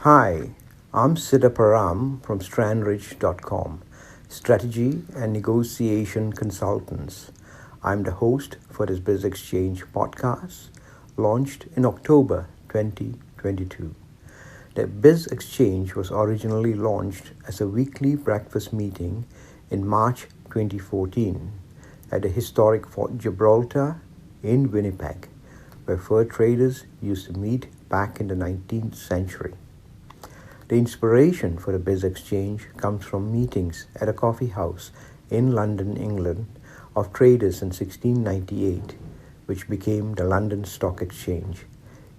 Hi, I'm Siddha Param from strandridge.com, strategy and negotiation consultants. I'm the host for this Biz Exchange podcast, launched in October 2022. The Biz Exchange was originally launched as a weekly breakfast meeting in March 2014 at the historic Fort Gibraltar in Winnipeg, where fur traders used to meet back in the 19th century. The inspiration for the Biz Exchange comes from meetings at a coffee house in London, England, of traders in 1698, which became the London Stock Exchange.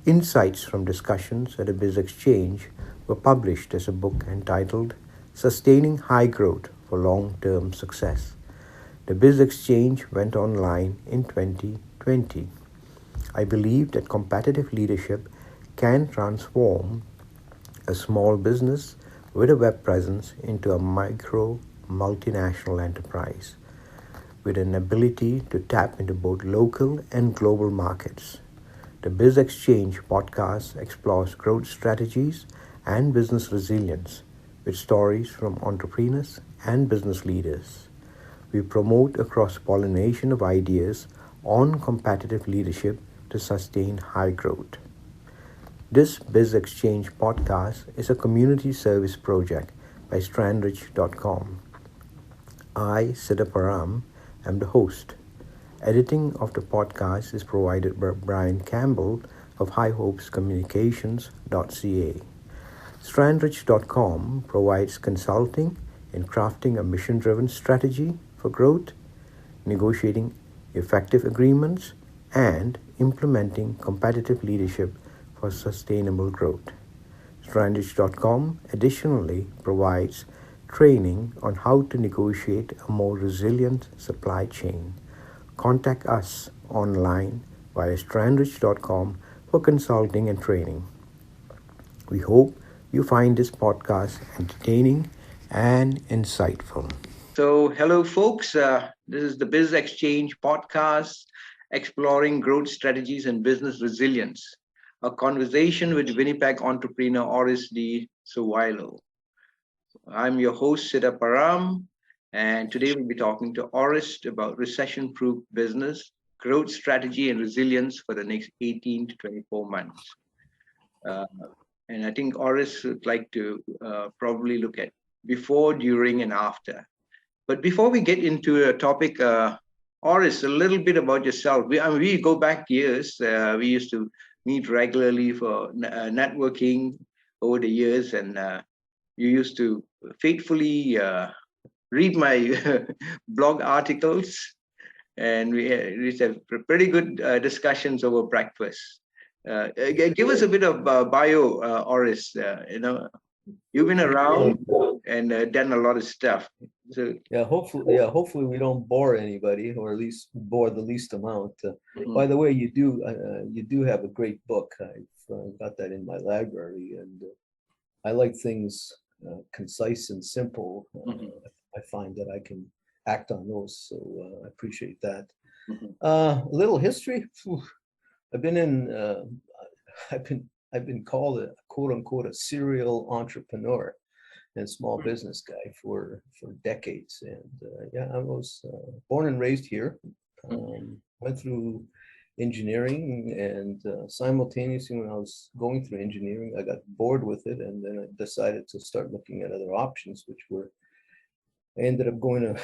Insights from discussions at the Biz Exchange were published as a book entitled Sustaining High Growth for Long-Term Success. The Biz Exchange went online in 2020. I believe that competitive leadership can transform a small business with a web presence into a micro multinational enterprise with an ability to tap into both local and global markets. The Biz Exchange podcast explores growth strategies and business resilience with stories from entrepreneurs and business leaders. We promote a cross pollination of ideas on competitive leadership to sustain high growth. This Biz Exchange podcast is a community service project by strandridge.com. I, Siddha Param, am the host. Editing of the podcast is provided by Brian Campbell of highhopescommunications.ca. Strandridge.com provides consulting in crafting a mission-driven strategy for growth, negotiating effective agreements, and implementing competitive leadership for sustainable growth. Strandage.com additionally provides training on how to negotiate a more resilient supply chain. Contact us online via strandage.com for consulting and training. We hope you find this podcast entertaining and insightful. So, hello, folks. This is the Biz Exchange Podcast, exploring growth strategies and business resilience. A conversation with Winnipeg entrepreneur Orest Serwylo. I'm your host, Siddha Param, and today we'll be talking to Orest about recession-proof business, growth strategy, and resilience for the next 18 to 24 months. Uh, and I think Orest would like to probably look at before, during, and after. But before we get into a topic, Orest, a little bit about yourself. We go back years. We used to meet regularly for networking over the years, and you used to faithfully read my blog articles, and we used to have pretty good discussions over breakfast. Give us a bit of bio, Orest. You've been around and done a lot of stuff. So hopefully we don't bore anybody, or at least bore the least amount. By the way, you do have a great book. I've got that in my library, and I like things concise and simple. I find that I can act on those, so I appreciate that. A little history. I've been in. I've been called a quote unquote a serial entrepreneur and small business guy for decades. And I was born and raised here. Went through engineering, and simultaneously when I was going through engineering, I got bored with it, and then I decided to start looking at other options, which were I ended up going to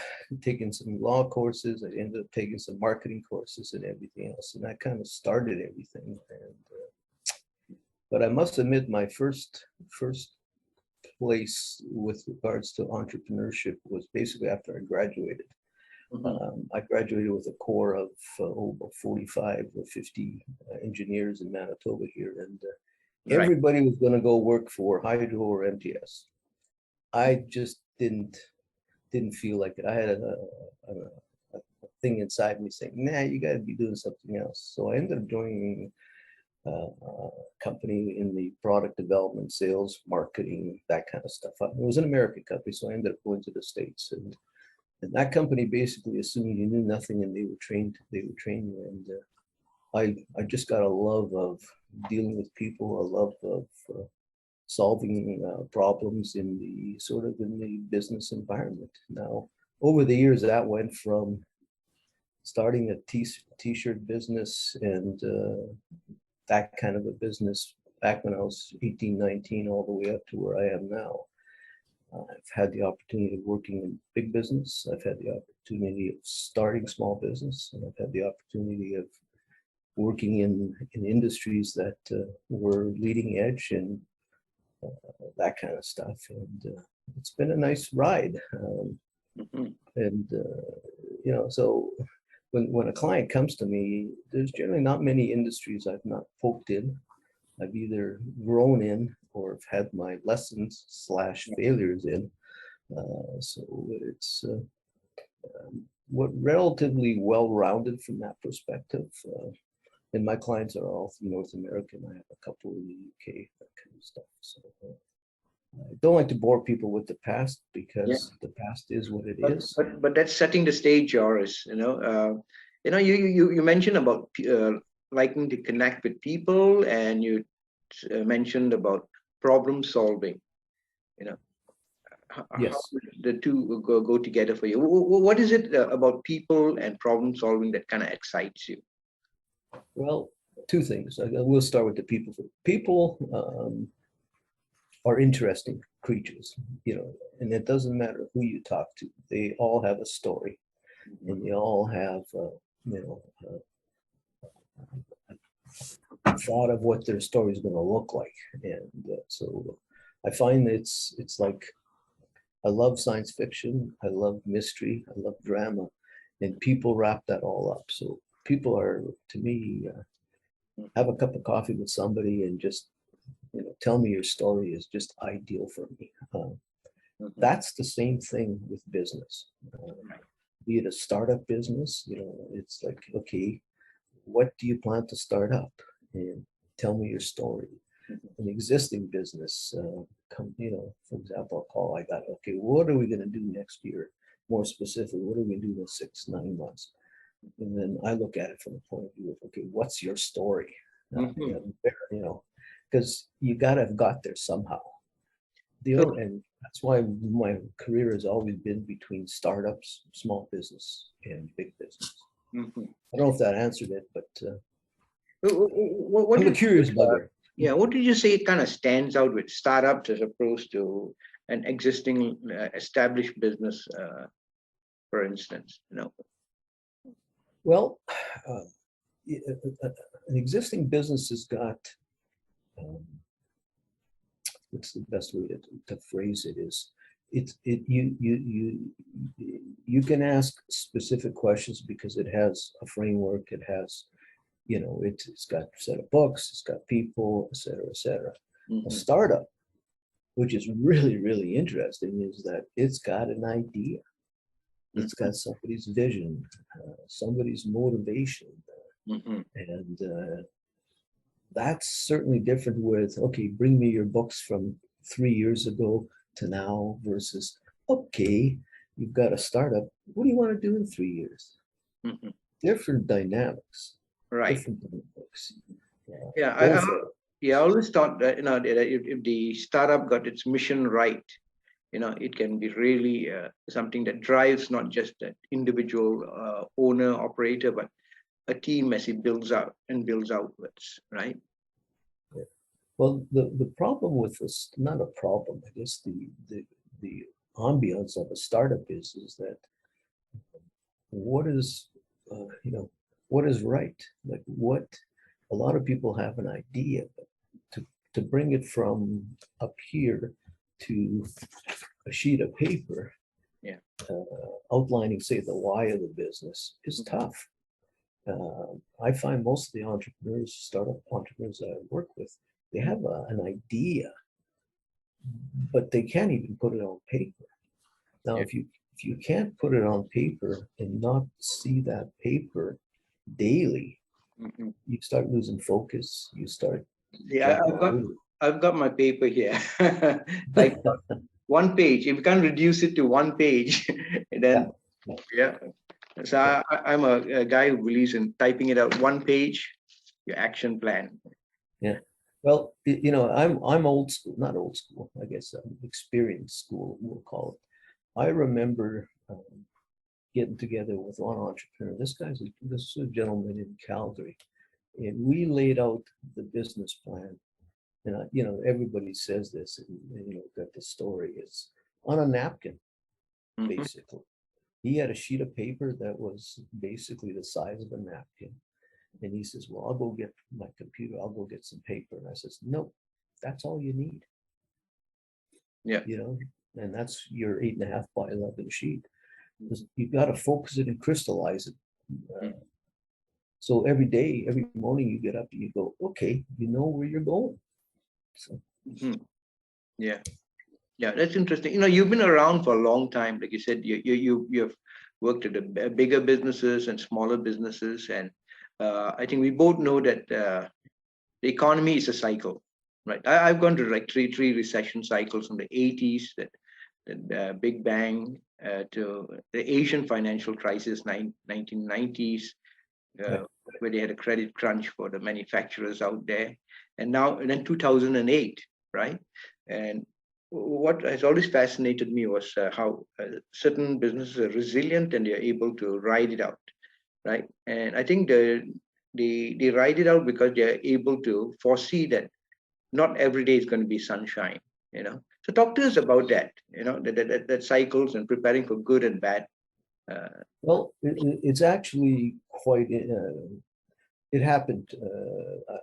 taking some law courses. I ended up taking some marketing courses and everything else, and that kind of started everything. And but I must admit, my first place with regards to entrepreneurship was basically after I graduated. I graduated with a core of about 45 or 50 engineers in Manitoba here, and everybody was going to go work for Hydro or MTS. I just didn't feel like it. I had a thing inside me saying, "Nah, you got to be doing something else." So I ended up joining company in the product development, sales, marketing, that kind of stuff. It was an American company, so I ended up going to the States, and that company basically assumed you knew nothing, and they would train you. And I just got a love of dealing with people, a love of solving problems in the business environment. Now, over the years, that went from starting a t-shirt business and that kind of a business back when I was 18, 19, all the way up to where I am now. I've had the opportunity of working in big business. I've had the opportunity of starting small business, and I've had the opportunity of working in industries that were leading edge and that kind of stuff. And it's been a nice ride. And, so when a client comes to me, there's generally not many industries I've not poked in. I've either grown in or have had my lessons / failures in. So it's relatively well-rounded from that perspective. And my clients are all from North America, and I have a couple in the UK, that kind of stuff. So I don't like to bore people with the past because the past is what it is. But that's setting the stage, Orest. You mentioned about liking to connect with people, and you mentioned about problem solving. Yes. How the two go together for you? What is it about people and problem solving that kind of excites you? Well, two things. We'll start with the people. People are interesting creatures, and it doesn't matter who you talk to. They all have a story, and they all have, a thought of what their story is going to look like. And so I find it's like, I love science fiction, I love mystery, I love drama, and people wrap that all up. So people are, to me, have a cup of coffee with somebody and just, tell me your story is just ideal for me. That's the same thing with business. Be it a startup business, it's like, okay, what do you plan to start up? And tell me your story. An existing business, for example, a call I got, okay, what are we going to do next year? More specifically, what are we going to do in 6-9 months? And then I look at it from the point of view of, okay, what's your story? Because you got to have got there somehow. And that's why my career has always been between startups, small business, and big business. I don't know if that answered it, but I'm a curious bugger. What did you say it kind of stands out with startups as opposed to an existing established business, for instance? Well, an existing business has got, what's the best way to phrase it is, you can ask specific questions because it has a framework, it has, it's got a set of books, it's got people, et cetera, et cetera. A startup, which is really, really interesting, is that it's got an idea. It's got somebody's vision, somebody's motivation. And that's certainly different with, okay, bring me your books from 3 years ago to now versus, okay, you've got a startup. What do you want to do in 3 years? Different dynamics. Right. Different dynamics. I always thought that, if the startup got its mission right, it can be really something that drives not just an individual owner, operator, but a team as it builds out and builds outwards, right? Yeah. Well, the problem with this, not a problem, I guess the ambiance of a startup is that what is, what is right? Like what, a lot of people have an idea, but to bring it from up here to a sheet of paper, outlining, say, the why of the business is tough. I find most of the entrepreneurs, startup entrepreneurs that I work with, they have an idea, but they can't even put it on paper. Now, if you can't put it on paper and not see that paper daily, you start losing focus. You start. Yeah, I've got my paper here. Like one page. If you can't reduce it to one page, then So I'm a guy who believes in typing it out. One page, your action plan. Yeah. Well, I'm old school, not old school, I guess, experienced school, we'll call it. I remember getting together with one entrepreneur. This is a gentleman in Calgary, and we laid out the business plan. And everybody says this, and got the story. It's on a napkin, basically. He had a sheet of paper that was basically the size of a napkin. And he says, well, I'll go get my computer. I'll go get some paper. And I says, no, that's all you need. Yeah. And that's your 8.5 by 11 sheet. You've got to focus it and crystallize it. So every day, every morning you get up and you go, okay, you know where you're going. So. Yeah. Yeah, that's interesting. You've been around for a long time. Like you said, you've worked at bigger businesses and smaller businesses. And I think we both know that the economy is a cycle, right? I've gone through like three recession cycles from the 80s, that Big Bang, to the Asian financial crisis, 1990s, where they had a credit crunch for the manufacturers out there. And then 2008, right? And what has always fascinated me was how certain businesses are resilient and they're able to ride it out, right? And I think they ride it out because they're able to foresee that not every day is going to be sunshine, So talk to us about that, that cycles and preparing for good and bad. Well, it's actually quite. It happened.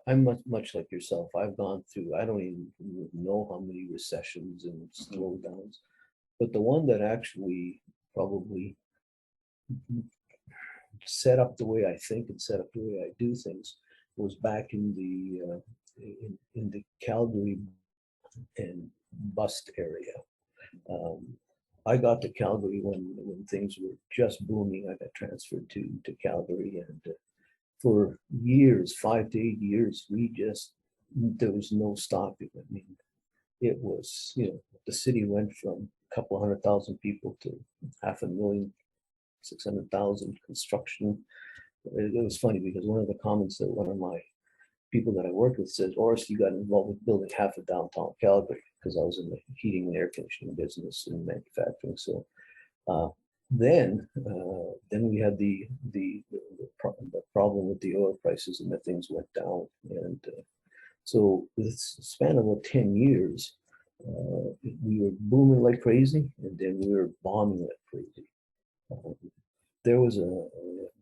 I'm much like yourself. I've gone through. I don't even know how many recessions and slowdowns, but the one that actually probably set up the way I think and set up the way I do things was back in the Calgary and bust area. I got to Calgary when things were just booming. I got transferred to Calgary, and for years, 5 to 8 years, there was no stopping. I mean, it was, the city went from a couple 100,000 people to 500,000, 600,000 construction. It was funny because one of the comments that one of my people that I worked with says, Orest, you got involved with building half of downtown Calgary, because I was in the heating and air conditioning business and manufacturing. So then we had the problem with the oil prices, and the things went down. And so with a span of about 10 years, we were booming like crazy, and then we were bombing like crazy. There was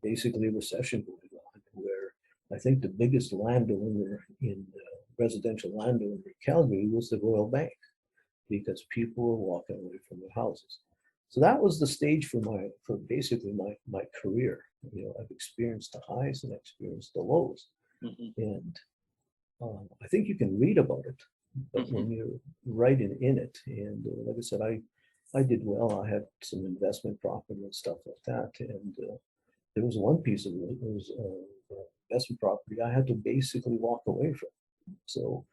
basically a recession going on where I think the biggest landowner in residential landowner in Calgary was the Royal Bank, because people were walking away from their houses. So that was the stage for basically my career. I've experienced the highs and experienced the lows, and I think you can read about it, but when you're right in it, and like I said, I did well. I had some investment property and stuff like that, and there was one piece of it. It was investment property I had to basically walk away from. So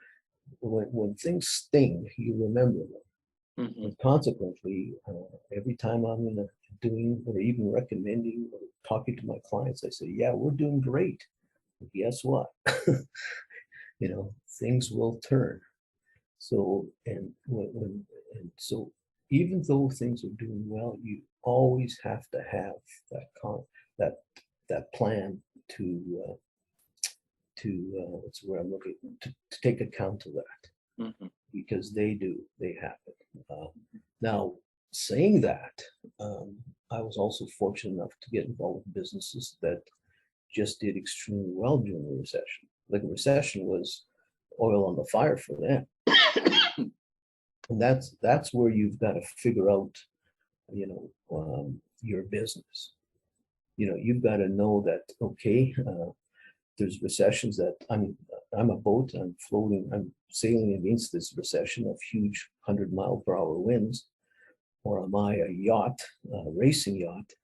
when things sting, you remember them. And consequently, every time I'm doing or even recommending or talking to my clients, I say, yeah, we're doing great. But guess what? Things will turn. So, so even though things are doing well, you always have to have that plan to what's where I'm looking to take account of that, because they happen. Now, saying that, I was also fortunate enough to get involved with businesses that just did extremely well during the recession. Like, the recession was oil on the fire for them. And that's where you've got to figure out, your business. You've got to know that, okay, there's recessions that I'm a boat, I'm sailing against this recession of huge 100-mile-per-hour winds, or am I a yacht, a racing yacht?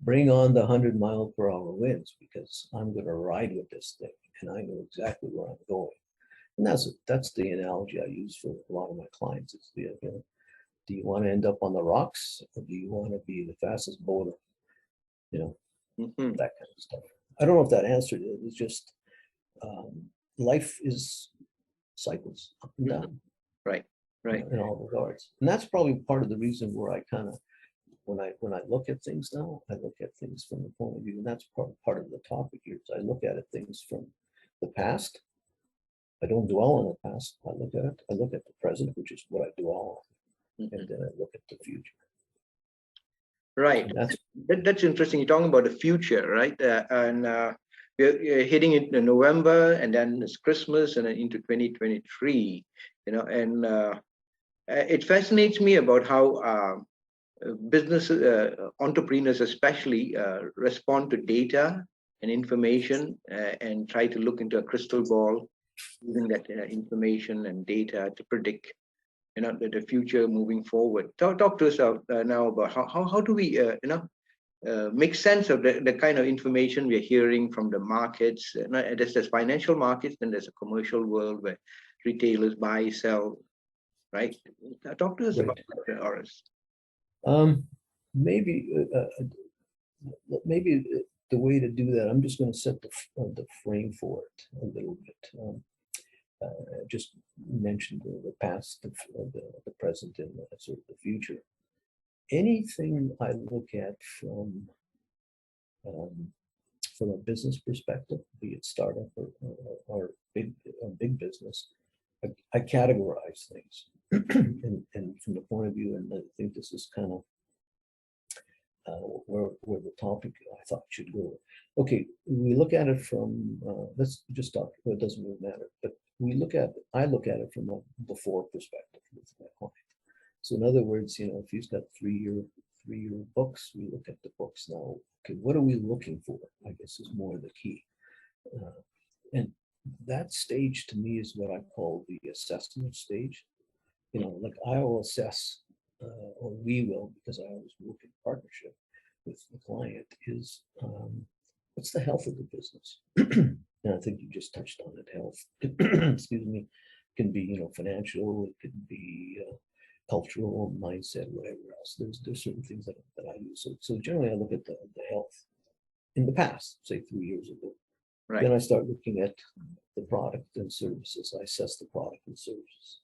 Bring on the 100-mile-per-hour winds, because I'm going to ride with this thing, and I know exactly where I'm going. And that's the analogy I use for a lot of my clients. It's do you want to end up on the rocks, or do you want to be the fastest boater? That kind of stuff. I don't know if that answered it. It's just life is cycles up and down. Right. Right. In all regards. And that's probably part of the reason where I kind of, when I look at things now, I look at things from the point of view, and that's part of the topic here. So I look at it things from the past. I don't dwell on the past. I look at the present, which is what I dwell on, and then I look at the future. Right. That's interesting. You're talking about the future, right? We're hitting into November, and then it's Christmas, and then into 2023. And it fascinates me about how business entrepreneurs, especially, respond to data and information, and try to look into a crystal ball using that information and data to predict the future moving forward. Talk to us now about how do we make sense of the kind of information we're hearing from the markets. There's financial markets, then there's a commercial world where retailers buy, sell, right? Talk to us about that, Orest. Maybe the way to do that, I'm just going to set the frame for it a little bit. Just mentioned the past, the present, and sort of the future. Anything I look at from a business perspective, be it startup or big business, I categorize things, and from the point of view, and I think this is kind of where the topic I thought should go. Okay, we look at it from let's just talk. It doesn't really matter, but I look at it from a before perspective with my client. So in other words, if he's got three-year books, we look at the books now. Okay, what are we looking for? I guess is more the key. And that stage to me is what I call the assessment stage. Like I will assess, or we will, because I always work in partnership with the client, is what's the health of the business? And I think you just touched on it. Health, excuse me, can be financial, it could be cultural, mindset, whatever else. There's certain things that I use. So generally, I look at the health in the past, say 3 years ago. Right. Then I start looking at the product and services. I assess the product and services.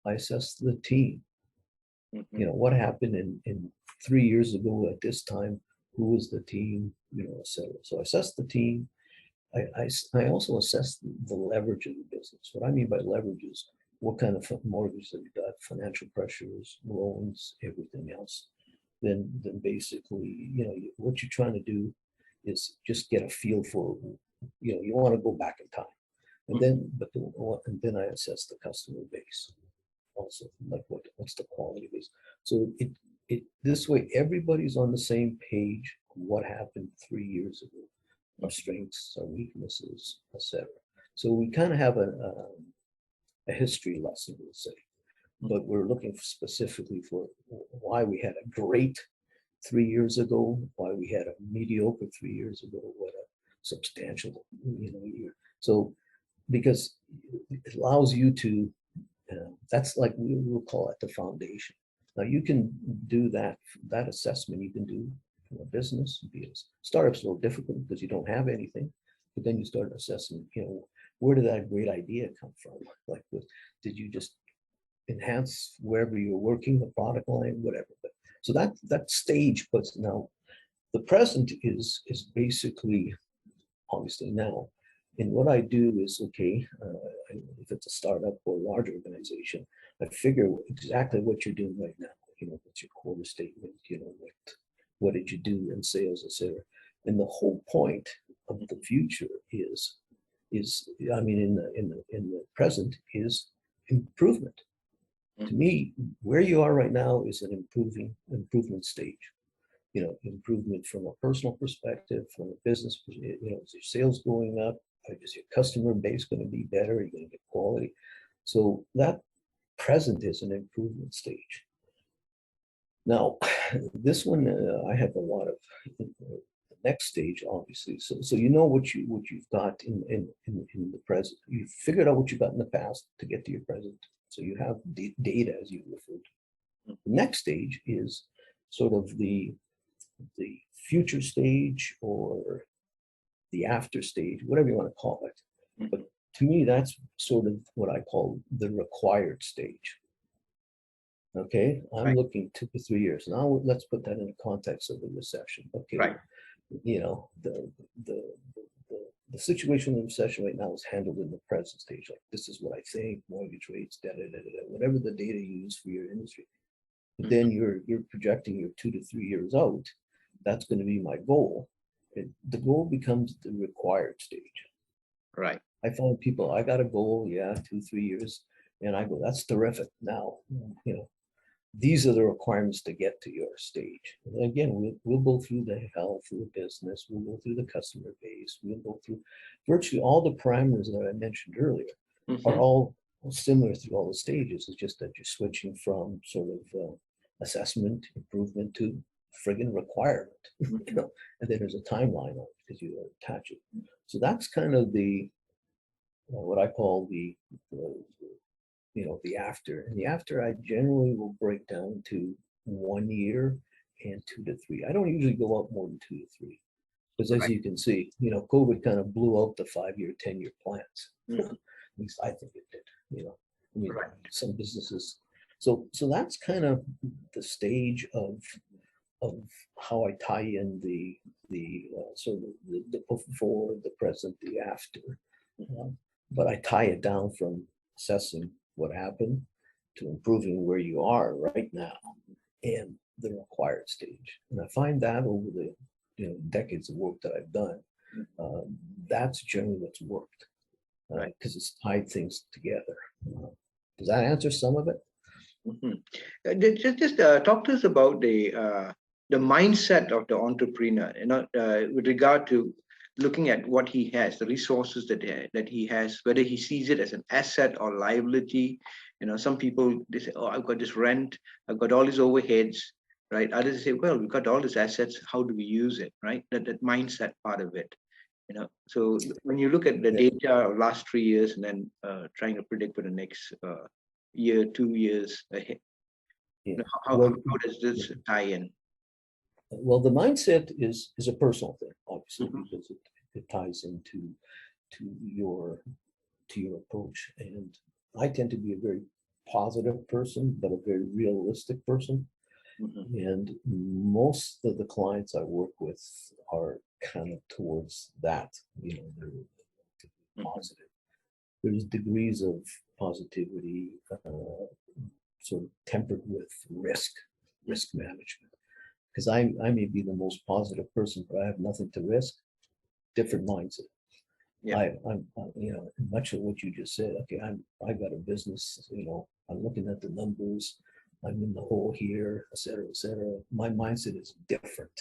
I assess the team. What happened in 3 years ago at this time? Who was the team? etc. So I assess the team. I also assess the leverage of the business. What I mean by leverage is what kind of mortgage have you got, financial pressures, loans, everything else. Then basically, what you're trying to do is just get a feel for, you want to go back in time, and then I assess the customer base. Also, like what's the quality base. So it this way everybody's on the same page. What happened 3 years ago? Our strengths, our weaknesses, etc. So we kind of have a history lesson, we'll say, but we're looking specifically for why we had a great 3 years ago, why we had a mediocre 3 years ago, what a substantial year. So because it allows you to, that's like we'll call it the foundation. Now you can do that assessment. You can do from a business. Startup's a little difficult because you don't have anything, but then you start assessing. Where did that great idea come from? Like, did you just enhance wherever you're working, the product line, whatever? But so that stage puts now. The present is basically obviously now. And what I do is, okay, if it's a startup or a large organization, I figure exactly what you're doing right now. What's your quarter statement? What did you do in sales, etc. And the whole point of the future is I mean, in the present is improvement. To me, where you are right now is an improvement stage. Improvement from a personal perspective, from a business, is your sales going up? Is your customer base going to be better? Are you going to get quality? So that present is an improvement stage. Now, this one, I have a lot of the next stage, obviously. So what you've got in the present. You figured out what you got in the past to get to your present. So you have data, as you referred to. The next stage is sort of the future stage or the after stage, whatever you want to call it. But to me, that's sort of what I call the required stage. Okay, I'm Right. looking 2 to 3 years. Now let's put that in the context of the recession. Okay, Right. you know, the situation of the recession right now is handled in the present stage. Like, this is what I think, mortgage rates, whatever the data you use for your industry. But then you're projecting your 2 to 3 years out. That's going to be my goal. The goal becomes the required stage. Right. I find people, I got a goal, 2, 3 years, and I go, that's terrific. Now, you know, these are the requirements to get to your stage. And again, we'll go through the health of the business, we'll go through the customer base, we'll go through virtually all the parameters that I mentioned earlier are all similar through all the stages. It's just that you're switching from sort of assessment, improvement to friggin' requirement, you know, and then there's a timeline on it because you attach it. So that's kind of the what I call the you know, the after. And the after I generally will break down to 1 year and 2 to 3. I don't usually go up more than 2 to 3. Because as you can see, you know, COVID kind of blew out the 5-year, 10-year plans. At least I think it did, you know. I mean, some businesses. So that's kind of the stage of how I tie in the sort of the before, the present, the after. But I tie it down from assessing what happened to improving where you are right now and the required stage. And I find that over the decades of work that I've done, that's generally what's worked because it's tied things together. Does that answer some of it? Just talk to us about the mindset of the entrepreneur, you know, with regard to looking at what he has, the resources that he has, whether he sees it as an asset or liability. You know, some people, they say, oh, I've got this rent, I've got all these overheads, right? Others say, well, we've got all these assets, how do we use it, right? That mindset part of it, you know. So when you look at the data of last 3 years and then trying to predict for the next year, 2 years ahead, you know, how does this tie in? Well, the mindset is a personal thing, obviously, because it ties into your approach. And I tend to be a very positive person, but a very realistic person. And most of the clients I work with are kind of towards that, you know, they're positive. There's degrees of positivity, sort of tempered with risk management. Because I may be the most positive person, but I have nothing to risk. Different mindset. I'm you know, much of what you just said. Okay, I got a business. You know, I'm looking at the numbers. I'm in the hole here, et cetera, et cetera. My mindset is different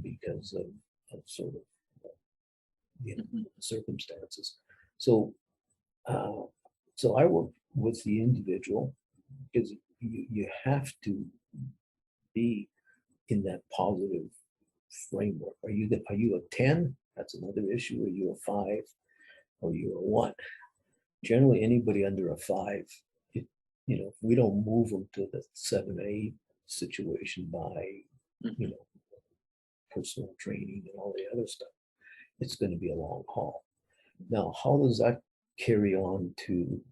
because of sort of you know, circumstances. So I work with the individual because you have to be in that positive framework. Are you a 10? That's another issue. Are you a 5? Or you're a 1? Generally, anybody under a 5, you know, we don't move them to the 7 or 8 situation by, you know, personal training and all the other stuff. It's going to be a long haul. Now, how does that carry on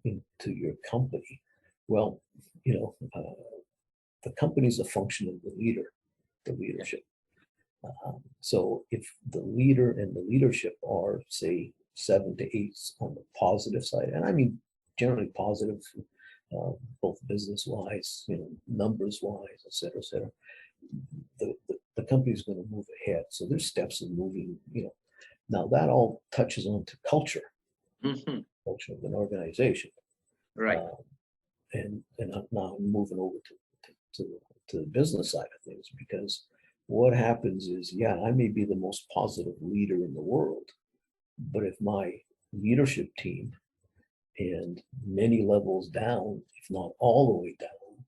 into your company? Well, you know, the company is a function of the leadership. So if the leader and the leadership are, say, 7 to 8 on the positive side, and I mean generally positive, both business-wise, you know, numbers-wise, et cetera, the company's going to move ahead. So there's steps of moving, you know. Now that all touches on to culture of an organization. Right. And now I'm moving over to the business side of things, because what happens is, I may be the most positive leader in the world, but if my leadership team and many levels down, if not all the way down,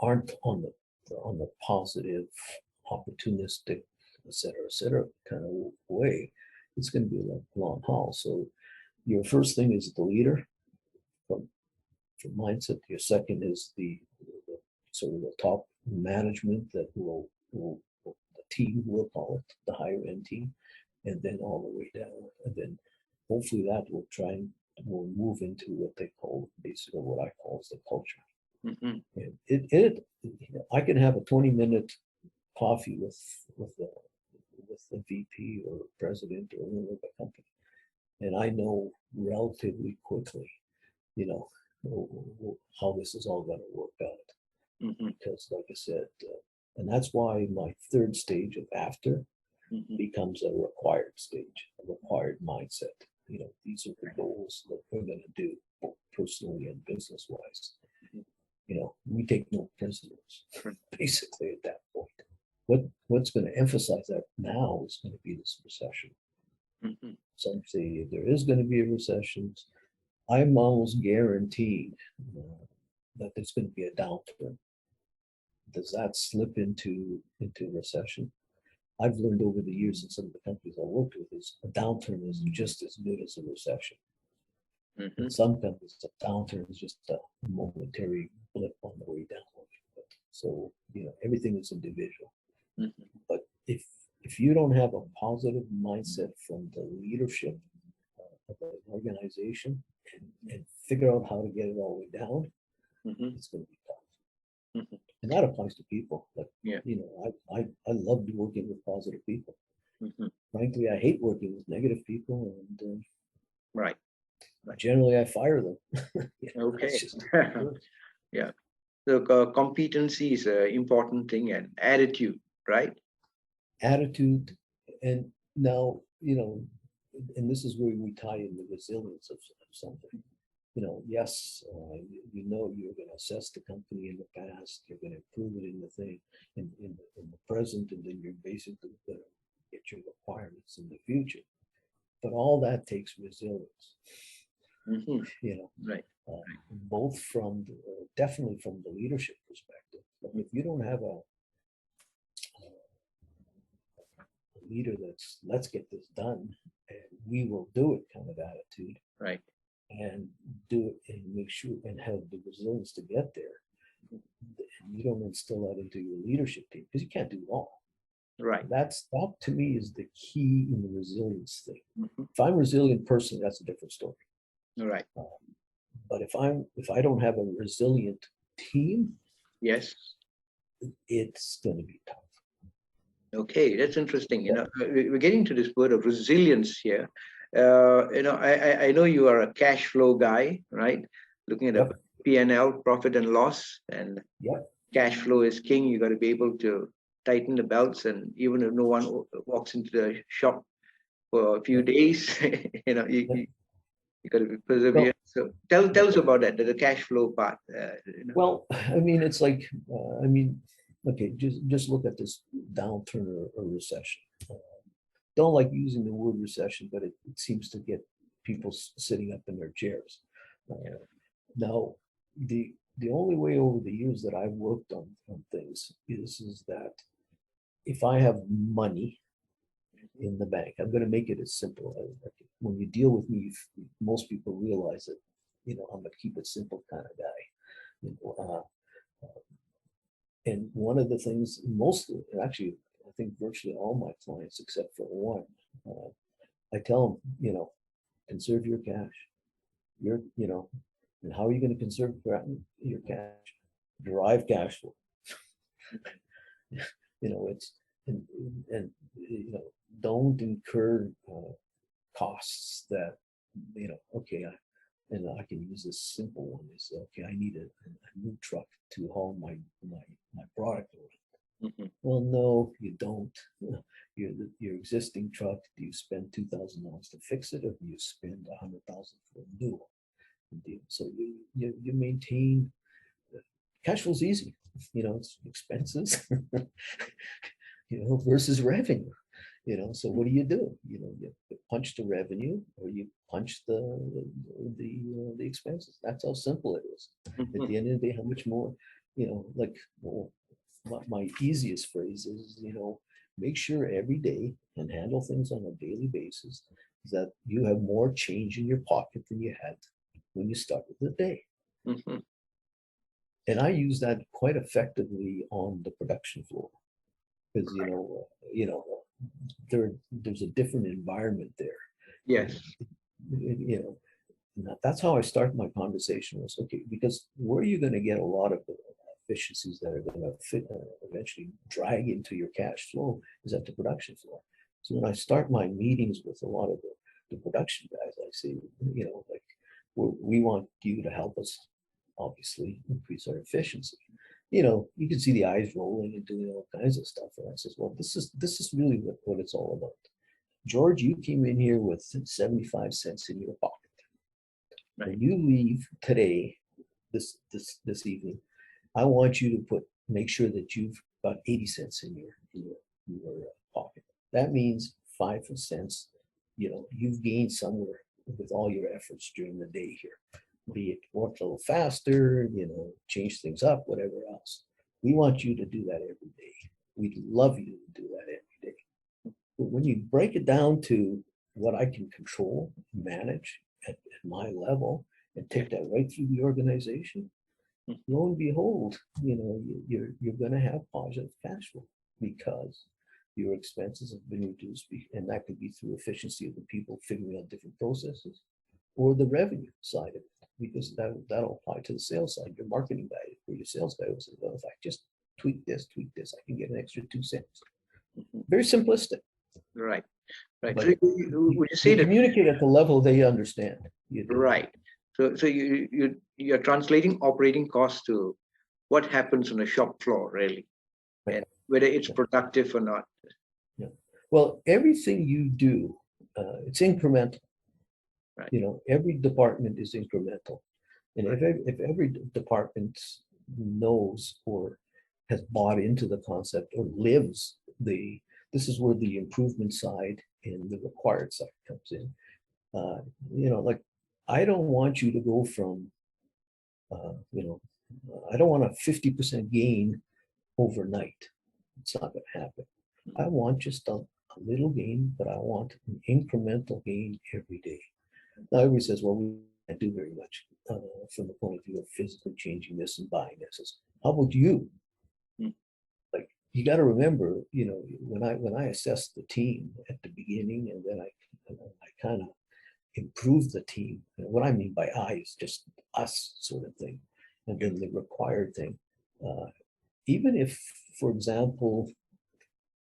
aren't on the positive, opportunistic, et cetera, kind of way, it's going to be a long haul. So your first thing is the leader from mindset. Your second is the sort of the top management that will the team, we'll call it, the higher end team, and then all the way down. And then hopefully that will try and will move into what they call, basically what I call is the culture. Mm-hmm. I can have a 20-minute coffee with the VP or president or owner of a company, and I know relatively quickly, how this is all going to work out. Mm-hmm. Because, like I said, and that's why my third stage of after becomes a required stage, a required mindset. These are the goals that we're going to do, both personally and business wise. We take no prisoners, basically, at that point. What's going to emphasize that now is going to be this recession. Mm-hmm. Some say there is going to be a recession. I'm almost guaranteed that there's going to be a downturn. Does that slip into recession? I've learned over the years in some of the companies I worked with is a downturn is just as good as a recession. Mm-hmm. In some companies, a downturn is just a momentary blip on the way down. So, everything is individual. Mm-hmm. But if you don't have a positive mindset from the leadership of the organization and figure out how to get it all the way down, it's going to be tough. Mm-hmm. And that applies to people. Like, Yeah. I love working with positive people. Mm-hmm. Frankly, I hate working with negative people, and Right. generally I fire them. Okay. Yeah. So competency is an important thing, and attitude, right? Attitude, and now, and this is where we tie in the resilience of something. Yes, you're going to assess the company in the past, you're going to improve it in the thing, in the present, and then you're basically going to get your requirements in the future. But all that takes resilience. Mm-hmm. Right. Both from definitely from the leadership perspective. But if you don't have a leader that's let's get this done and we will do it kind of attitude, right, and do it and make sure and have the resilience to get there, you don't instill that into your leadership team because you can't do it all. Right. That to me is the key in the resilience thing. Mm-hmm. If I'm resilient personally, that's a different story. Right. But if I don't have a resilient team, yes, it's going to be tough. Okay, that's interesting. We're getting to this word of resilience here. I know you are a cash flow guy, right? Looking at a P&L, profit and loss, and cash flow is king. You got to be able to tighten the belts, and even if no one walks into the shop for a few days, you got to be perseverant. So tell us about that, the cash flow part. Well, I mean, it's like, okay, just look at this downturn or recession. Don't like using the word recession, but it seems to get people sitting up in their chairs. Now, the only way over the years that I've worked on things is that if I have money in the bank, I'm going to make it as simple. When you deal with me, most people realize that, I'm a keep it simple kind of guy. And one of the things, actually, I think virtually all my clients, except for one, I tell them, conserve your cash. And how are you going to conserve your cash? Drive cash flow. Don't incur costs that, and I can use this simple one. Is okay. I need a new truck to haul my product around. Mm-hmm. Well, no, you don't. Your existing truck. Do you spend $2,000 to fix it, or do you spend $100,000 for a new one? So you maintain. Cash flow's easy. It's expenses. Versus revenue. So what do? You punch the revenue or you punch the expenses. That's how simple it is. Mm-hmm. At the end of the day, how much more, my easiest phrase is, make sure every day and handle things on a daily basis that you have more change in your pocket than you had when you started the day. Mm-hmm. And I use that quite effectively on the production floor because, there's a different environment there. Yes. that's how I start my conversation was, okay, because where are you going to get a lot of the efficiencies that are going to eventually drag into your cash flow is at the production floor. So when I start my meetings with a lot of the production guys, I say, like, we want you to help us, obviously, increase our efficiency. You can see the eyes rolling and doing all kinds of stuff. And I says, well, this is really what it's all about. George, you came in here with 75 cents in your pocket. Right. When you leave today, this evening, I want you to make sure that you've got 80 cents in your pocket. That means 5 cents, you've gained somewhere with all your efforts during the day here. Be it work a little faster, change things up, whatever else. We want you to do that every day. We'd love you to do that every day. But when you break it down to what I can control, manage at my level, and take that right through the organization, lo and behold, you're going to have positive cash flow because your expenses have been reduced, and that could be through efficiency of the people figuring out different processes, or the revenue side of it, because that'll apply to the sales side. Your marketing guy or your sales guy will say, well, if I just tweak this, I can get an extra 2 cents. Very simplistic. Right. But so would you say that communicate at the level they understand? Right. So you're translating operating costs to what happens on the shop floor, really, right. And whether it's productive or not. Yeah. Well, everything you do, it's incremental. Right. Every department is incremental, and if every department knows or has bought into the concept or lives this is where the improvement side and the required side comes in. Like, I don't want you to go from, I don't want a 50% gain overnight. It's not going to happen. I want just a little gain, but I want an incremental gain every day. Now, everybody says, well, we can't do very much from the point of view of physically changing this and buying this. How about you? Like, you got to remember, when I assess the team at the beginning, and then I kind of improve the team. And what I mean by I is just us sort of thing, and then the required thing. Even if, for example,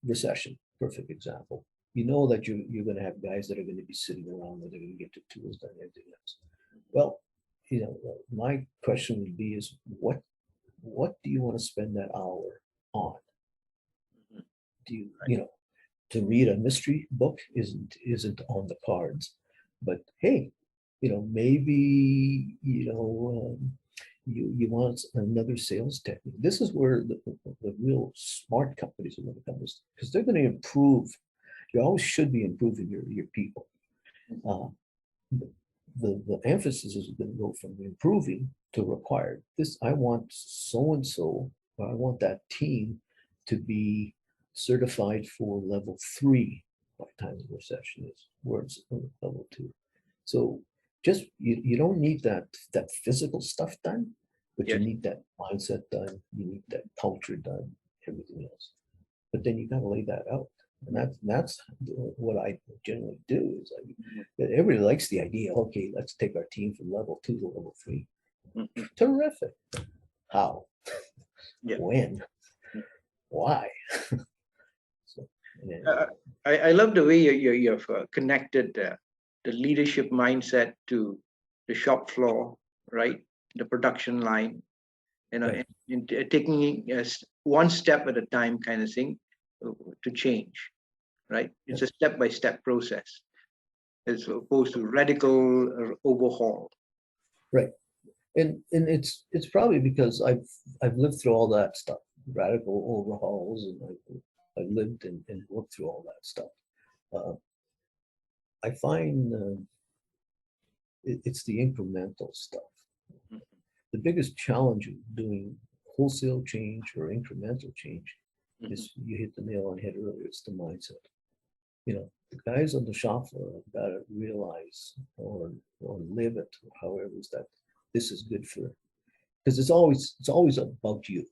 recession, perfect example, that you're going to have guys that are going to be sitting around where they're going to get the tools done and everything else. Well, my question would be is what do you want to spend that hour on? Do you, to read a mystery book isn't on the cards, but hey, maybe, you want another sales technique. This is where the real smart companies are going to come, because they're going to improve. You always should be improving your people. The emphasis is going to go from improving to required. I want so-and-so, or I want that team to be certified for level 3 by the time the recession is, where it's level 2. So just, you don't need that physical stuff done, but you need that mindset done, you need that culture done, everything else. But then you got to lay that out. And that's what I generally do is everybody likes the idea. Okay, let's take our team from level 2 to level 3. Terrific. How? When? Why? I love the way you've connected the leadership mindset to the shop floor, right? The production line, and taking one step at a time kind of thing to change, right? It's a step-by-step process as opposed to radical overhaul. Right. And it's probably because I've lived through all that stuff, radical overhauls, and I've lived and worked through all that stuff. I find it's the incremental stuff. The biggest challenge of doing wholesale change or incremental change is, you hit the nail on the head earlier, it's the mindset. The guys on the shop floor have got to realize or live it, or however, is that this is good for, because it's always about you.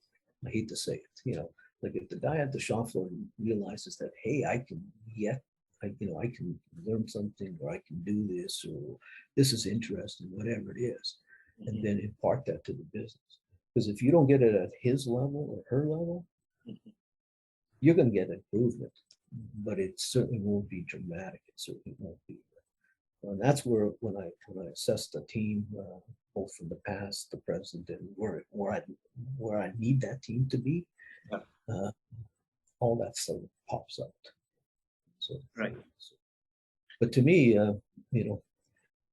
I hate to say it, like if the guy at the shop floor realizes that, hey, I can get I can learn something, or I can do this, or this is interesting, whatever it is, and then impart that to the business. Because if you don't get it at his level or her level, you're going to get improvement, but it certainly won't be dramatic. It certainly won't be. And that's where when I assess the team, both from the past, the present, and where I need that team to be, all that stuff pops out. So Right. But to me,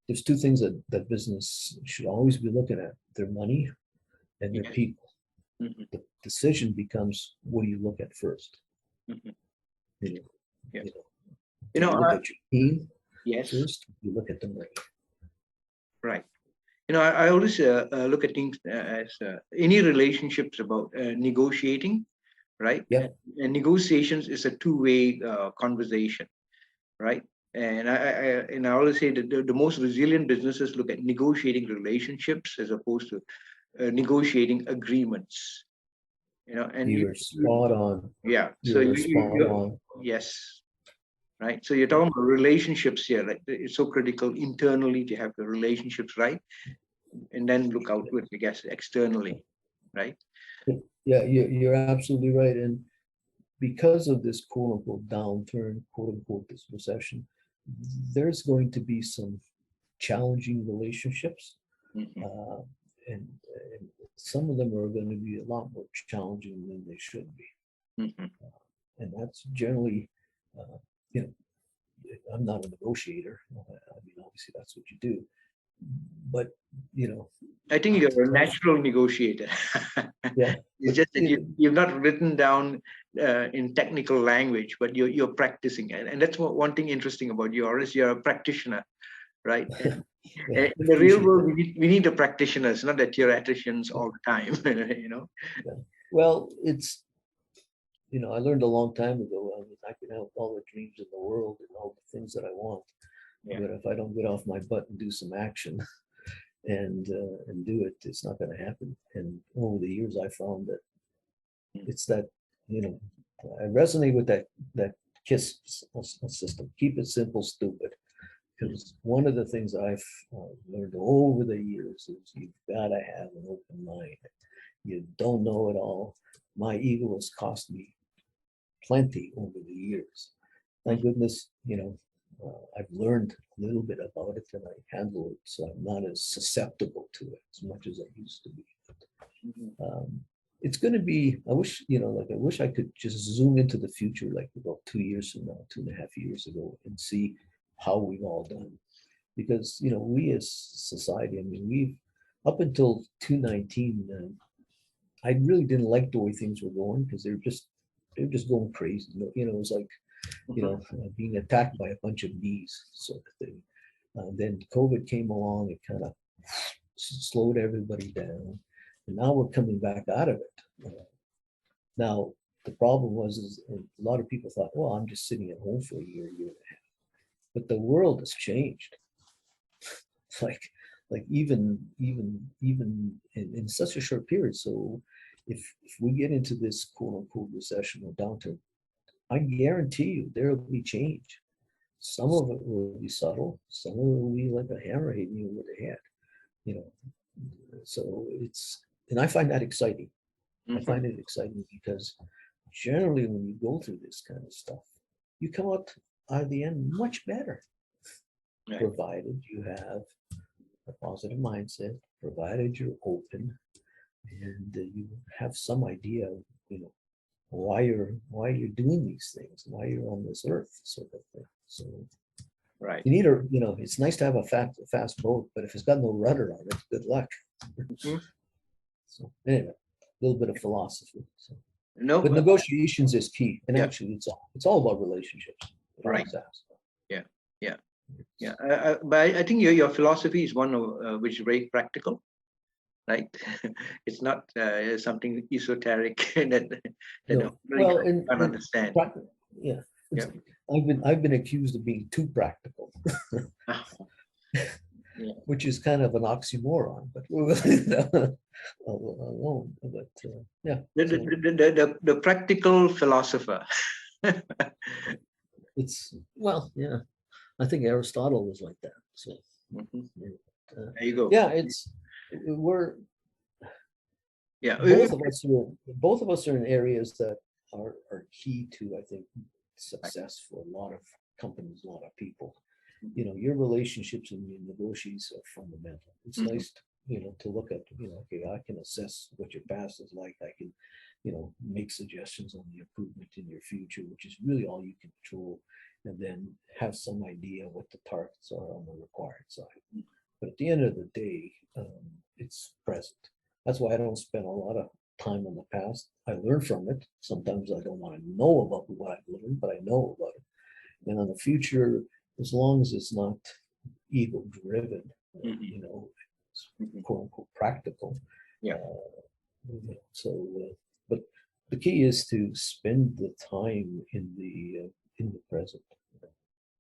there's two things that business should always be looking at: their money and their people. The decision becomes, what do you look at first? You look at your team. Yes. First, you look at the money. Right. I always look at things as any relationships about negotiating, right? Yeah. And negotiations is a two-way conversation, right? And I always say that the most resilient businesses look at negotiating relationships as opposed to negotiating agreements. And you're spot on. Yeah. You're spot on. Yes. Right. So you're talking about relationships here. Like, it's so critical internally to have the relationships right, and then look outward, I guess, externally, right? Yeah, you're absolutely right. And because of this quote unquote downturn, quote unquote this recession, there's going to be some challenging relationships, and some of them are going to be a lot more challenging than they should be. And that's generally, I'm not a negotiator. I mean, obviously that's what you do, but I think you're a natural negotiator. Yeah. It's just that you've not written down in technical language, but you're practicing it. And that's one thing interesting about you, Orest. You're a practitioner, right? And in the real world, we need the practitioners, not the theoreticians all the time. Yeah. Well, it's I learned a long time ago. I mean, I can have all the dreams in the world and all the things that I want, but if I don't get off my butt and do some action and do it, it's not going to happen. And over the years, I found that it's that I resonate with that KISS system. Keep it simple, stupid. Because one of the things I've learned over the years is you've got to have an open mind. You don't know it all. My ego has cost me plenty over the years. Thank goodness, I've learned a little bit about it, and I handle it so I'm not as susceptible to it as much as I used to be. It's going to be, I wish I could just zoom into the future, like about 2 years from now, 2.5 years ago, and see how we've all done. Because, we as society, I mean, we've, up until 2019, I really didn't like the way things were going, because they're just going crazy. It was like, being attacked by a bunch of bees, sort of thing. Then COVID came along, it kind of slowed everybody down, and now we're coming back out of it. Now, the problem was a lot of people thought, well, I'm just sitting at home for a year and a half. But the world has changed. like even in such a short period. So if we get into this quote unquote recession or downturn, I guarantee you there will be change. Some of it will be subtle, some of it will be like a hammer hitting you over the head. So and I find that exciting. I find it exciting because generally when you go through this kind of stuff, you come out at the end much better, provided you have a positive mindset, provided you're open, and you have some idea of why you're doing these things, why you're on this earth, sort of thing. So you need it's nice to have a fast boat, but if it's got no rudder on it, good luck. So anyway, a little bit of philosophy. So. But negotiations is key, and actually it's all about relationships. Right. Yeah. But I think your philosophy is one of which is very practical, right? It's not something esoteric that I can't understand. I've been accused of being too practical, which is kind of an oxymoron. But alone. But the practical philosopher. it's, well, yeah, I think Aristotle was like that. So There you go. yeah, we're both of us are in areas that are key to, I think, success for a lot of companies, a lot of people. Your relationships and your negotiations are fundamental. It's nice to look at, okay, I can assess what your past is like. I can, make suggestions on the improvement in your future, which is really all you can control, and then have some idea what the targets are on the required side. But at the end of the day, it's present. That's why I don't spend a lot of time on the past. I learn from it. Sometimes I don't want to know about what I've learned, but I know about it. And on the future, as long as it's not ego driven, it's quote unquote practical. Yeah. But the key is to spend the time in the present,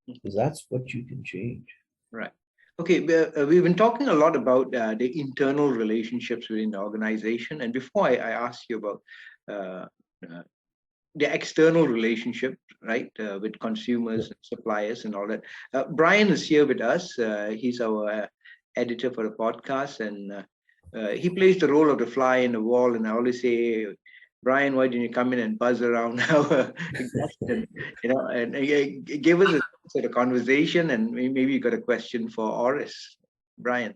because that's what you can change. Right. Okay, we've been talking a lot about the internal relationships within the organization. And before I ask you about the external relationship, right, with consumers, and suppliers and all that, Brian is here with us. He's our editor for the podcast, and he plays the role of the fly in the wall. And I always say, Brian, why didn't you come in and buzz around our guest and give us a sort of conversation, and maybe you got a question for Orest. Brian.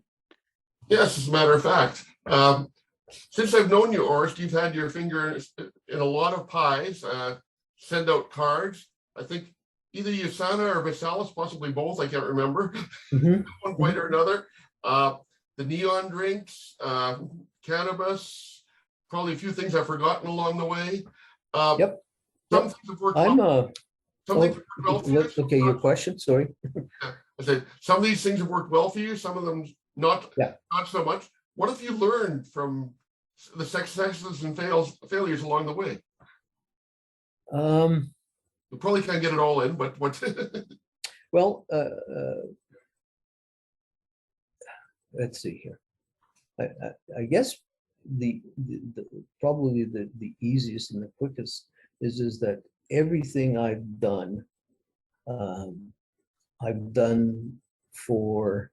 Yes, as a matter of fact. Since I've known you, Orest, you've had your finger in a lot of pies, send out cards. I think either Usana or Visalis, possibly both, I can't remember, one point or another. The neon drinks, cannabis, probably a few things I've forgotten along the way. Yep. Some things have worked well. Some things have worked well for you. Okay, your question, sorry. I said, some of these things have worked well for you, some of them not so much. What have you learned from the successes and failures along the way? You probably can't get it all in, but what? Well, let's see here. I guess probably the easiest and the quickest is that everything I've done for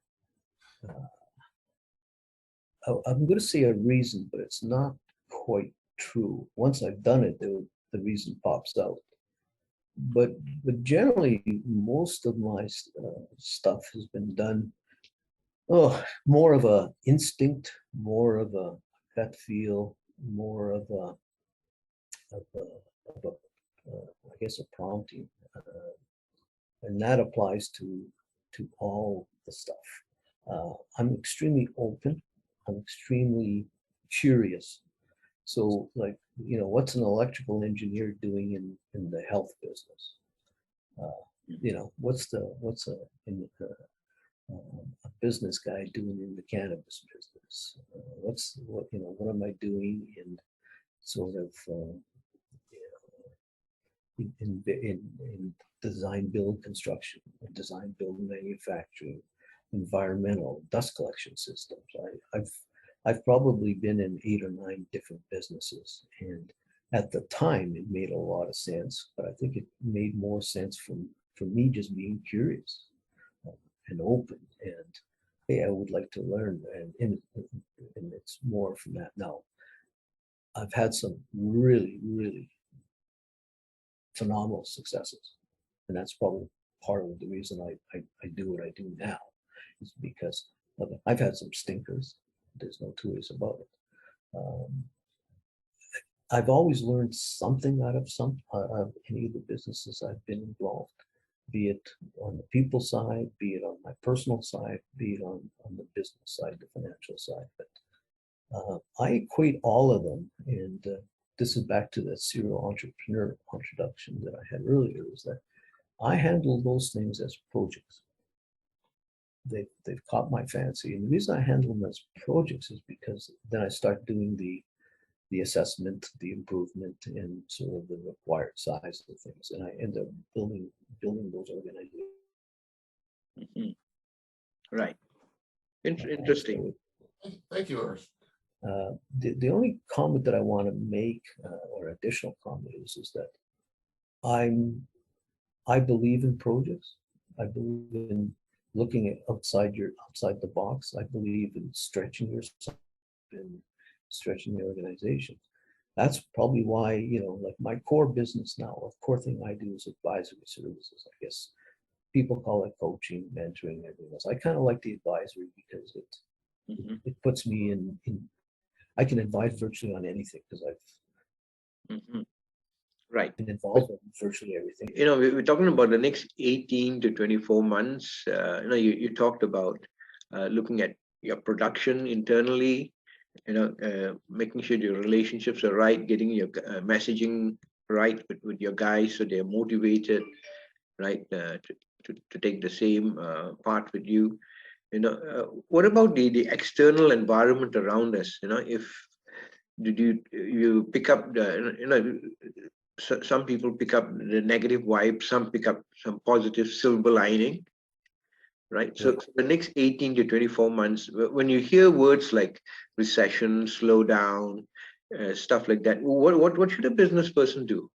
I'm going to say a reason, but it's not quite true. Once I've done it, the reason pops out. But generally, most of my stuff has been done more of a instinct, more of a gut feel, more of a I guess a prompting, and that applies to all the stuff. I'm extremely open. I'm extremely curious. So, like, what's an electrical engineer doing in the health business? What's a business guy doing in the cannabis business? What am I doing in sort of in design, build, construction, design, build, manufacturing, environmental, dust collection systems. I've probably been in 8 or 9 different businesses, and at the time it made a lot of sense, but I think it made more sense for me just being curious and open, and hey, I would like to learn, and it's more from that. Now, I've had some really, really phenomenal successes, and that's probably part of the reason I do what I do now, is because I've had some stinkers. There's no two ways about it. I've always learned something out of any of the businesses I've been involved, be it on the people side, be it on my personal side, be it on the business side, the financial side. But I equate all of them, and this is back to that serial entrepreneur introduction that I had earlier, is that I handle those things as projects. They've caught my fancy, and the reason I handle them as projects is because then I start doing the assessment, the improvement, and sort of the required size of things, and I end up building those organizations. Mm-hmm. Right. Interesting. Thank you, Orest. The only comment that I want to make, or additional comment, is that I'm I believe in projects. I believe in looking at outside the box. I believe in stretching yourself and stretching the organization. That's probably why, like my core business now, or core thing I do is advisory services. I guess people call it coaching, mentoring, everything else. I kind of like the advisory because it puts me in I can advise virtually on anything because I've Right. been involved in virtually everything. We're talking about the next 18 to 24 months. You talked about looking at your production internally, making sure your relationships are right, getting your messaging right with your guys so they're motivated, right, to take the same path with you. What about the external environment around us? If did you pick up the, some people pick up the negative vibe, some pick up some positive silver lining, right? So the next 18 to 24 months, when you hear words like recession, slowdown, stuff like that, what should a business person do?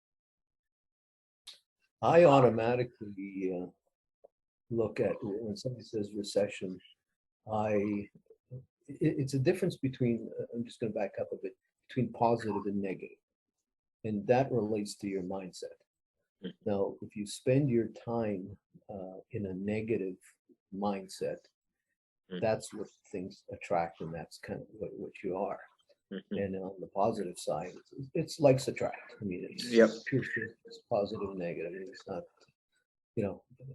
I automatically look at when somebody says recession, it's a difference between, I'm just going to back up a bit, between positive and negative. And that relates to your mindset. Now, if you spend your time in a negative mindset, that's what things attract, and that's kind of what you are. And on the positive side, it's likes attract. I mean, it's pure physics, positive, negative. It's not,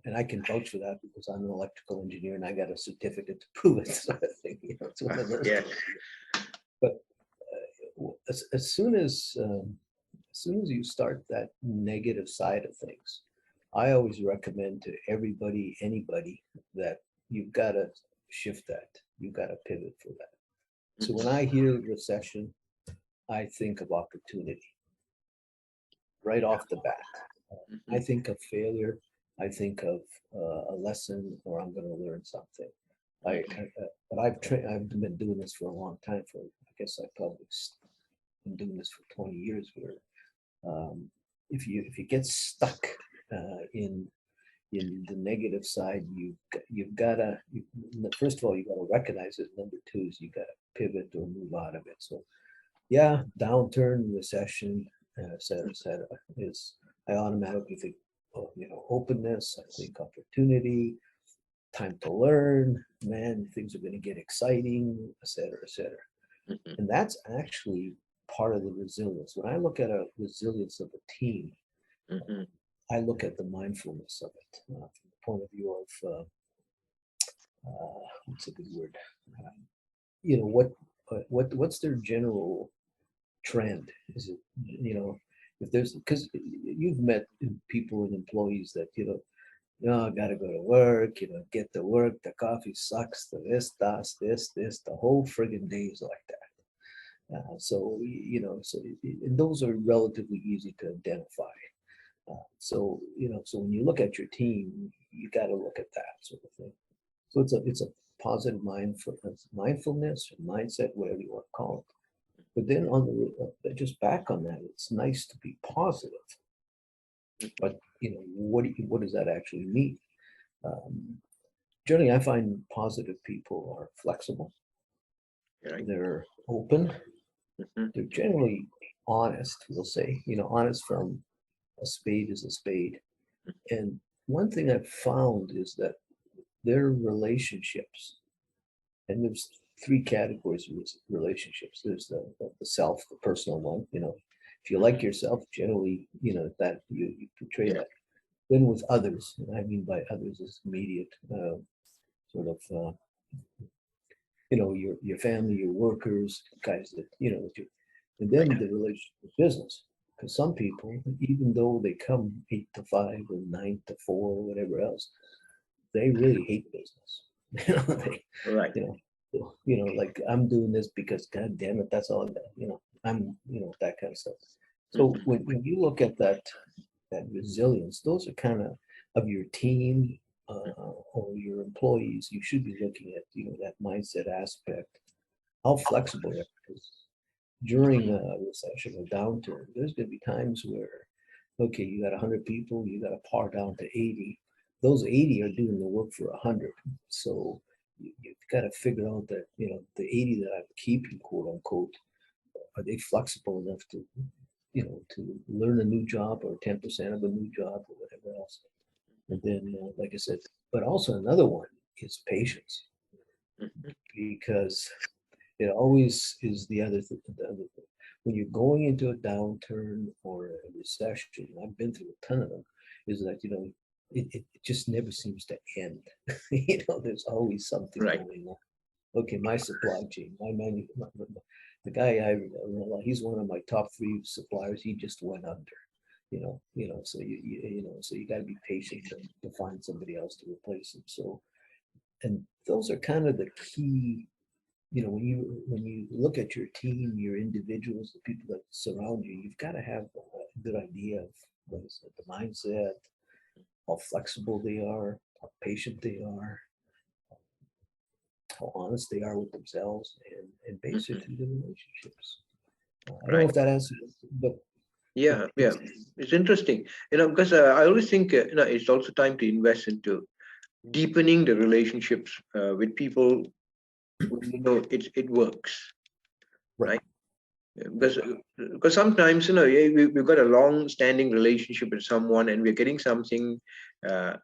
and I can vouch for that because I'm an electrical engineer and I got a certificate to prove it. Sort of thing. It's one of those. Yeah. But as soon as you start that negative side of things, I always recommend to anybody that you've got to shift that. You've got to pivot for that. So when I hear recession, I think of opportunity right off the bat. I think of failure. I think of a lesson, or I'm going to learn something. But I've been doing this for a long time. I guess I've probably been doing this for 20 years. Where if you get stuck in the negative side, you've got to, first of all, you got to recognize it. Number two is you got to pivot or move out of it. So yeah, downturn, recession, et cetera, is, I automatically think, openness, I think opportunity, time to learn, man, things are going to get exciting, et cetera, et cetera. And that's actually part of the resilience. When I look at a resilience of a team, I look at the mindfulness of it from the point of view of, what's a good word? What's their general trend? Is it, if there's, because you've met people and employees that, I got to go to work, get to work, the coffee sucks, this, the whole friggin' day is like that. So and those are relatively easy to identify. So when you look at your team, you got to look at that sort of thing. So it's a positive mindfulness, or mindset, whatever you want to call it. But then just back on that, it's nice to be positive. But what does that actually mean? Generally, I find positive people are flexible. They're open. They're generally honest. We'll say, honest from a spade is a spade. And one thing I've found is that their relationships, and there's three categories of relationships. There's the self, the personal one. If you like yourself, generally, that you portray that. Then with others, and I mean by others is immediate, sort of, your family, your workers, guys that and then the relationship with business. Because some people, even though they come 8 to 5 or 9 to 4 or whatever else, they really hate business. Like I'm doing this because God damn it, that's all. I'm that kind of stuff. So when you look at that resilience, those are kind of your team or your employees. You should be looking at that mindset aspect, how flexible they are. Because during a recession or downturn, there's going to be times where okay, you got 100 people, you got to par down to 80. Those 80 are doing the work for 100. So you've got to figure out that, the 80 that I'm keeping, quote unquote, are they flexible enough to, to learn a new job or 10% of a new job or whatever else. And then, like I said, but also another one is patience, because it always is the other thing. When you're going into a downturn or a recession, I've been through a ton of them, is that, it just never seems to end. There's always something going on. Okay, my supply chain, the guy he's one of my top 3 suppliers. He just went under. So you got to be patient to find somebody else to replace him. So, and those are kind of the key. When you look at your team, your individuals, the people that surround you, you've got to have a good idea of what is it, the mindset, how flexible they are, how patient they are, how honest they are with themselves, and basically the relationships. I don't know if that answers it, but yeah, it's interesting, because I always think it's also time to invest into deepening the relationships with people who it works, right? Because sometimes we've got a long-standing relationship with someone, and we're getting something out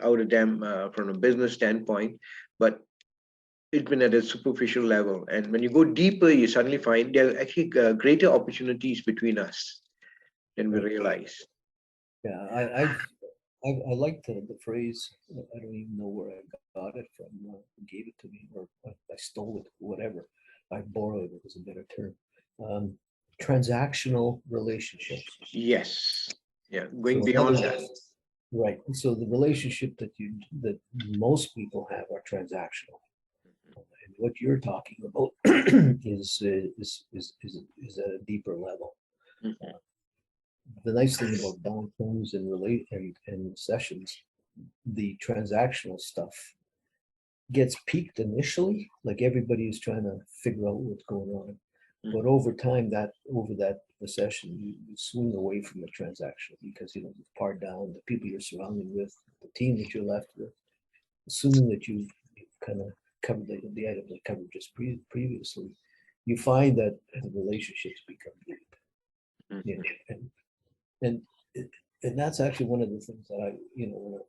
of them from a business standpoint, but it's been at a superficial level. And when you go deeper, you suddenly find there are actually greater opportunities between us than we realize. Yeah, I like the phrase. I don't even know where I got it from. Who gave it to me, or I stole it, whatever. I borrowed it, was a better term. Transactional relationships. Yes. Yeah, going beyond that. Right. So the relationship that most people have are transactional. And what you're talking about is a deeper level. The nice thing about downturns and sessions, the transactional stuff gets peaked initially, like everybody is trying to figure out what's going on. But over time, over that recession, you swing away from the transactional, because you've pared down the people you're surrounding with, the team that you're left with, assuming that you've kind of covered the items I covered just previously. You find that the relationships become deep. And that's actually one of the things that I,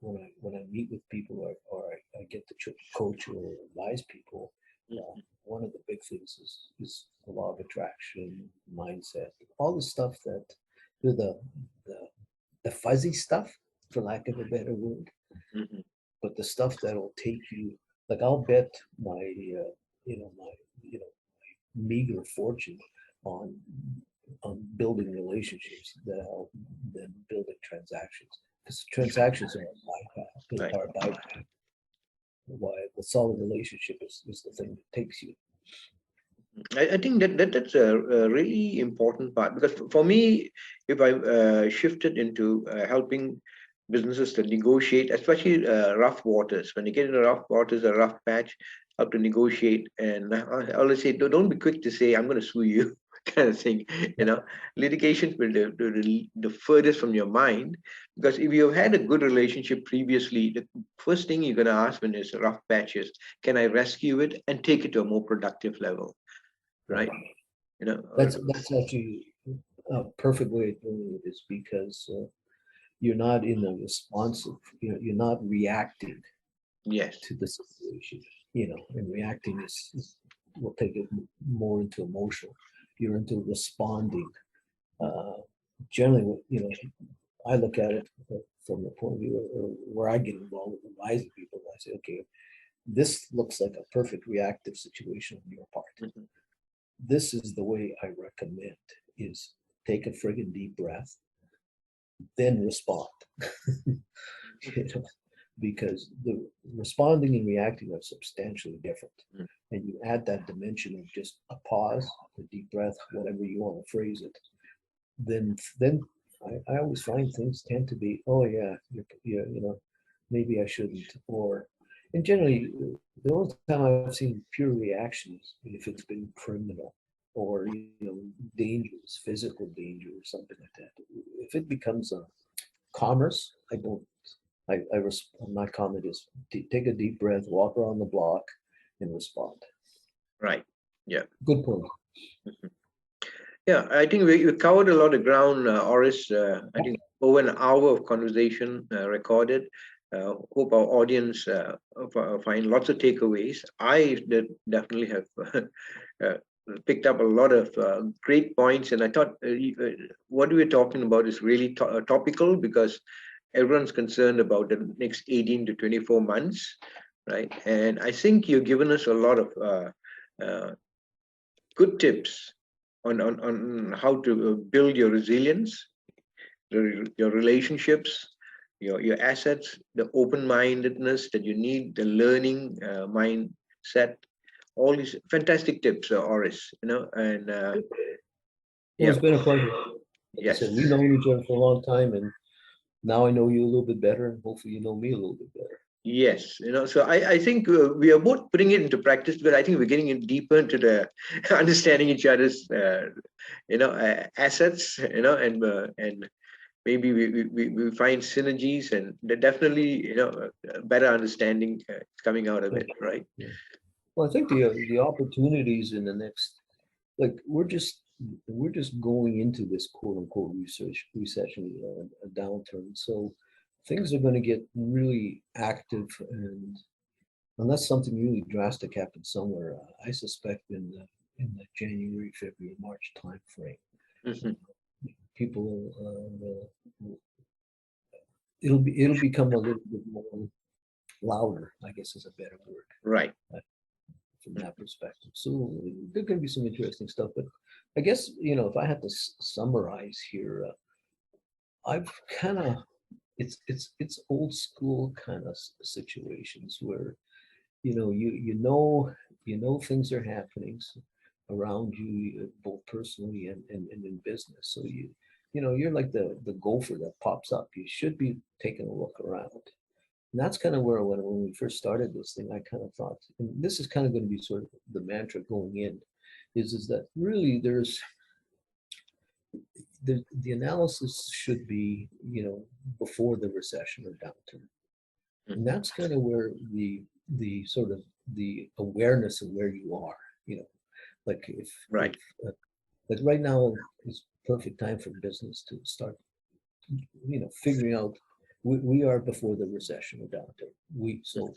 when I meet with people or I get to coach or advise people, one of the big things is the law of attraction, mindset, all the stuff that the fuzzy stuff, for lack of a better word, but the stuff that'll take you. Like, I'll bet my meager fortune on building relationships than building transactions, because transactions are a bypass. Why the solid relationship is the thing that takes you. I think that's a really important part, because for me, if I shifted into helping businesses to negotiate, especially rough waters, when you get into rough waters, a rough patch, how to negotiate. And I always say, don't be quick to say, I'm going to sue you, kind of thing. Litigation will the furthest from your mind, because if you've had a good relationship previously, the first thing you're going to ask when there's a rough patch is, can I rescue it and take it to a more productive level? Right. That's actually a perfect way of doing it, is because you're not in a responsive, you're not reacting to the situation, and reacting will take it more into emotional. You're into responding. Generally, I look at it from the point of view where I get involved with advising people. I say, okay, this looks like a perfect reactive situation on your part. This is the way I recommend, is take a friggin' deep breath, then respond. Because the responding and reacting are substantially different. And you add that dimension of just a pause, a deep breath, whatever you want to phrase it, then I always find things tend to be, oh yeah, maybe I shouldn't. And generally, the only time I've seen pure reactions, if it's been criminal or dangerous, physical danger or something like that. if it becomes a commerce, I don't. My comment is take a deep breath, walk around the block, and respond. Right. Yeah. Good point. Yeah, I think we covered a lot of ground, Orest. I think over an hour of conversation recorded. Hope our audience find lots of takeaways. I definitely have picked up a lot of great points, and I thought what we were talking about is really topical because everyone's concerned about the next 18 to 24 months, right? And I think you've given us a lot of good tips on how to build your resilience, your relationships, your assets, the open-mindedness that you need, the learning mindset, all these fantastic tips, Orest, and It's been a pleasure. Yes. So we know each other for a long time, and now I know you a little bit better, and hopefully you know me a little bit better. Yes, so I think we are both putting it into practice, but I think we're getting in deeper into the understanding each other's, assets, and maybe we find synergies, and definitely, a better understanding coming out of it, right? Yeah. Well, I think the opportunities in the next, like we're just going into this quote unquote recession, a downturn. So things are going to get really active, and unless something really drastic happens somewhere, I suspect in the January, February, March time frame, people it'll become a little bit more louder, I guess is a better word. Right. From that perspective. So there's going to be some interesting stuff, but I guess, if I had to summarize here, I've kind of, it's old school kind of situations where, you know things are happening around you, both personally and in business. So you're like the gopher that pops up. You should be taking a look around. And that's kind of where when we first started this thing, I kind of thought, and this is kind of going to be sort of the mantra going in, is that really there's the analysis should be, before the recession or downturn. And that's kind of where the sort of the awareness of where you are, like Right. Like right now is perfect time for business to start, figuring out we are before the recession or downturn. So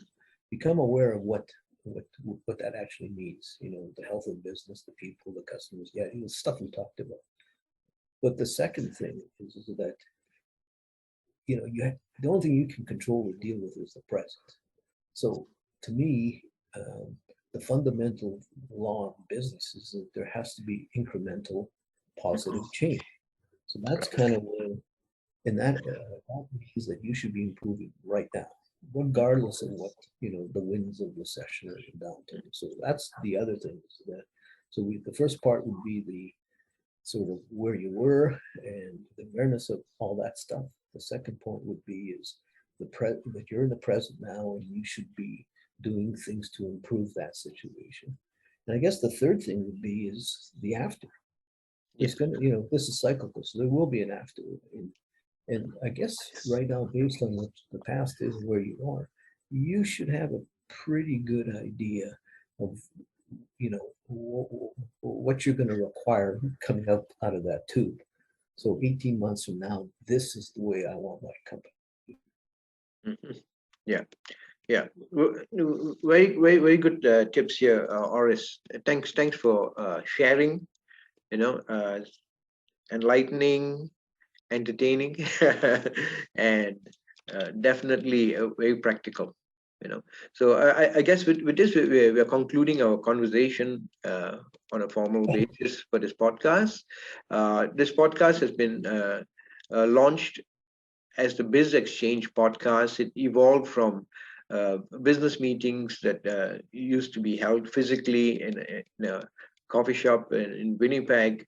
become aware of what that actually means, the health of business, the people, the customers, the stuff we talked about. But the second thing is that, the only thing you can control or deal with is the present. So to me, the fundamental law of business is that there has to be incremental positive change. So that's kind of where, and that means that you should be improving right now, regardless of what, the winds of recession or downturn. So that's the other thing is that, the first part would be the sort of where you were and the awareness of all that stuff. The second point would be is that you're in the present now and you should be doing things to improve that situation. And I guess the third thing would be is the after. It's going to, this is cyclical, so there will be an after. And I guess right now, based on what the past is and where you are, you should have a pretty good idea of, what you're going to require coming out of that tube. So 18 months from now, this is the way I want my company. Mm-hmm. Yeah. Very, very, very good tips here, Orest. Thanks for sharing. Enlightening, entertaining, and definitely very practical. So I guess with this we are concluding our conversation on a formal basis for this podcast. This podcast has been launched as the Biz Exchange Podcast. It evolved from business meetings that used to be held physically in a coffee shop in Winnipeg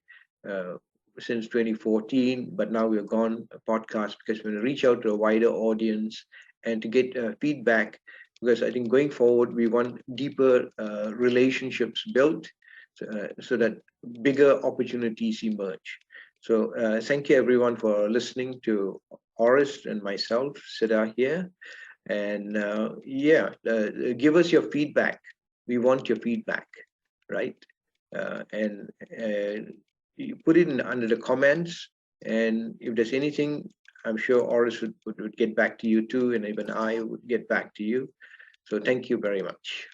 since 2014, but now we've gone a podcast because we want to reach out to a wider audience and to get feedback, because I think going forward we want deeper relationships built so that bigger opportunities emerge. So thank you everyone for listening to Orest and myself, Siddha here. And give us your feedback. We want your feedback, right? And you put it under the comments. And if there's anything, I'm sure Orest would get back to you too, and even I would get back to you. So thank you very much.